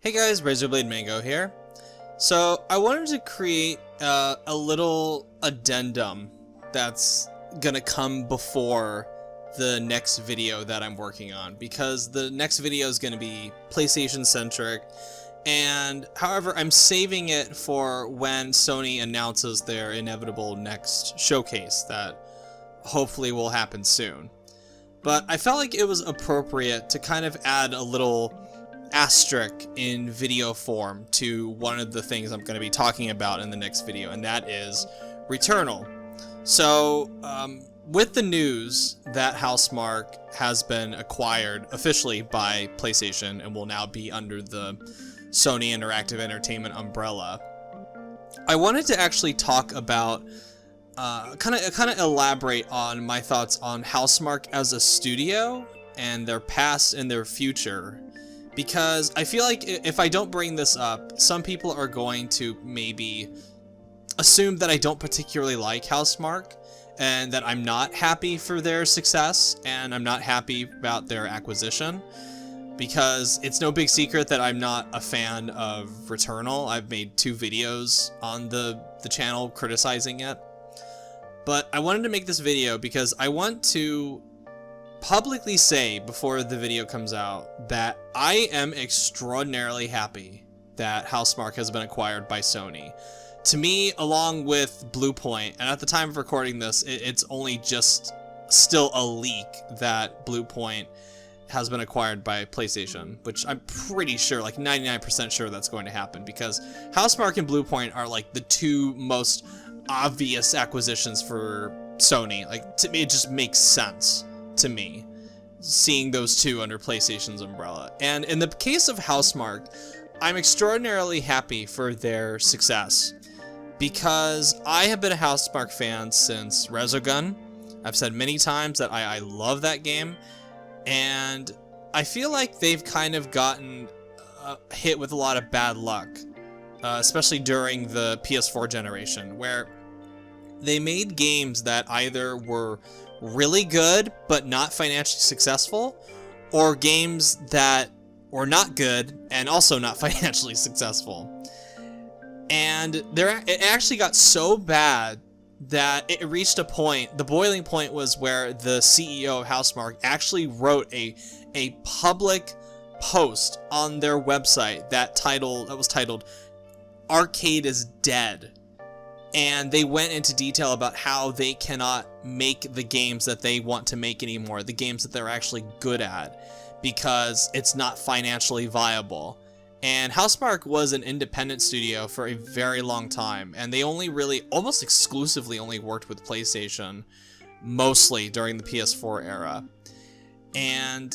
Hey guys, Razorblade Mango here. So I wanted to create a little addendum that's gonna come before the next video that I'm working on, because the next video is gonna be PlayStation centric, and however I'm saving it for when Sony announces their inevitable next showcase that hopefully will happen soon. But I felt like it was appropriate to kind of add a little asterisk in video form to one of the things I'm going to be talking about in the next video, and that is Returnal. So, with the news that Housemarque has been acquired officially by PlayStation and will now be under the Sony Interactive Entertainment umbrella, I wanted to actually talk about kind of elaborate on my thoughts on Housemarque as a studio and their past and their future. Because I feel like if I don't bring this up, some people are going to maybe assume that I don't particularly like Housemarque and that I'm not happy for their success and I'm not happy about their acquisition. Because it's no big secret that I'm not a fan of Returnal. I've made 2 videos on the channel criticizing it. But I wanted to make this video because I want to publicly say before the video comes out that I am extraordinarily happy that Housemarque has been acquired by Sony. To me, along with Bluepoint, and at the time of recording this, it's only just still a leak that Bluepoint has been acquired by PlayStation, which I'm pretty sure, like 99% sure that's going to happen, because Housemarque and Bluepoint are like the 2 most obvious acquisitions for Sony. Like, to me, it just makes sense to me, seeing those 2 under PlayStation's umbrella. And in the case of Housemarque, I'm extraordinarily happy for their success, because I have been a Housemarque fan since Resogun. I've said many times that I love that game, and I feel like they've kind of gotten hit with a lot of bad luck, especially during the PS4 generation, where they made games that either were really good but not financially successful, or games that were not good and also not financially successful. And it actually got so bad that it reached a point, the boiling point was where the CEO of Housemarque actually wrote a public post on their website that was titled "Arcade is Dead." And they went into detail about how they cannot make the games that they want to make anymore, the games that they're actually good at, because it's not financially viable. And Housemarque was an independent studio for a very long time, and they only really, almost exclusively only worked with PlayStation, mostly during the PS4 era. And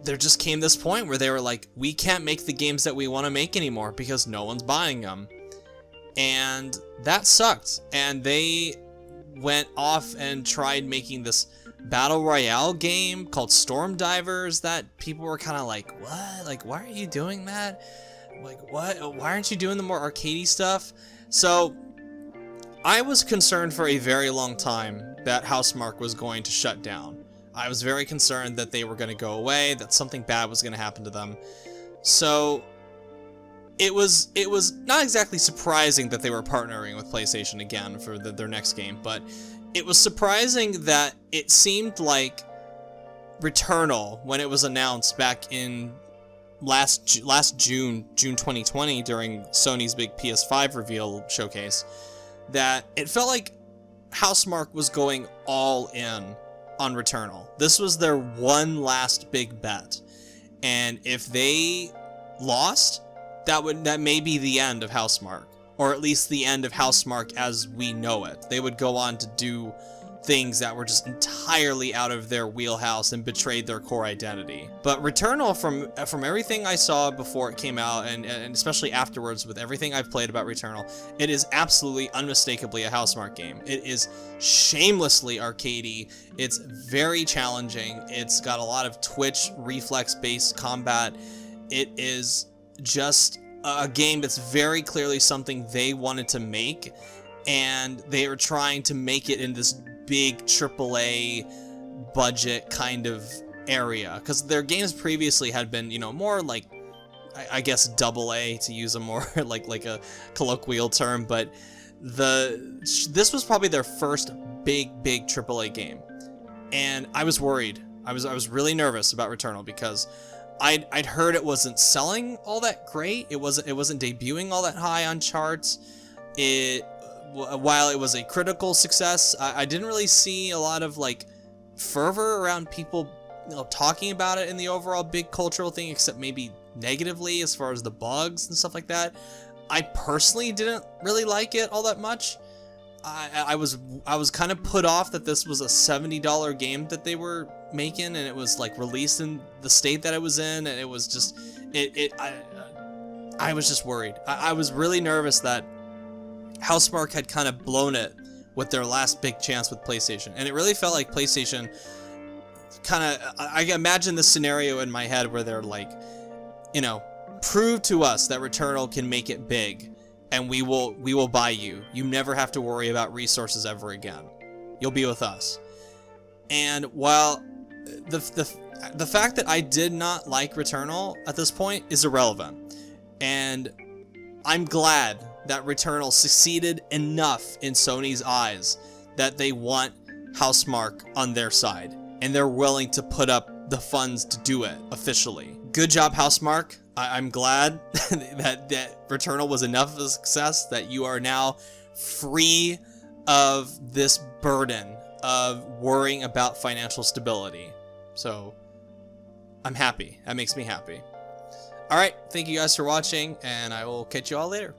there just came this point where they were like, we can't make the games that we want to make anymore because no one's buying them. And that sucked, and they went off and tried making this battle royale game called Storm Divers that people were kind of like, what? Like, why are you doing that? Like, what? Why aren't you doing the more arcadey stuff? So I was concerned for a very long time that Housemarque was going to shut down. I was very concerned that they were going to go away, that something bad was going to happen to them. So it was not exactly surprising that they were partnering with PlayStation again for their next game, but it was surprising that it seemed like Returnal, when it was announced back in last June 2020 during Sony's big PS5 reveal showcase, that it felt like Housemarque was going all in on Returnal. This was their one last big bet, and if they lost, that may be the end of Housemarque, or at least the end of Housemarque as we know it. They would go on to do things that were just entirely out of their wheelhouse and betrayed their core identity. But Returnal, from everything I saw before it came out, and especially afterwards with everything I've played about Returnal, it is absolutely unmistakably a Housemarque game. It is shamelessly arcadey, it's very challenging, it's got a lot of twitch reflex-based combat. It is just a game that's very clearly something they wanted to make, and they were trying to make it in this big AAA budget kind of area, because their games previously had been, more like I guess double A, to use a more like a colloquial term, but this was probably their first big AAA game, and I was worried. I was really nervous about Returnal because I'd heard it wasn't selling all that great. It wasn't debuting all that high on charts. While it was a critical success, I didn't really see a lot of like fervor around people, talking about it in the overall big cultural thing, except maybe negatively as far as the bugs and stuff like that. I personally didn't really like it all that much. I was kind of put off that this was a $70 game that they were making, and it was like released in the state that it was in, and it was just I was just worried. I was really nervous that Housemarque had kind of blown it with their last big chance with PlayStation, and it really felt like PlayStation I imagine this scenario in my head where they're like, prove to us that Returnal can make it big, and we will buy you. You never have to worry about resources ever again. You'll be with us. And while the fact that I did not like Returnal at this point is irrelevant, and I'm glad that Returnal succeeded enough in Sony's eyes that they want Housemarque on their side, and they're willing to put up the funds to do it officially. Good job, Housemarque. I'm glad that Returnal was enough of a success that you are now free of this burden of worrying about financial stability. So I'm happy. That makes me happy. All right, thank you guys for watching, and I will catch you all later.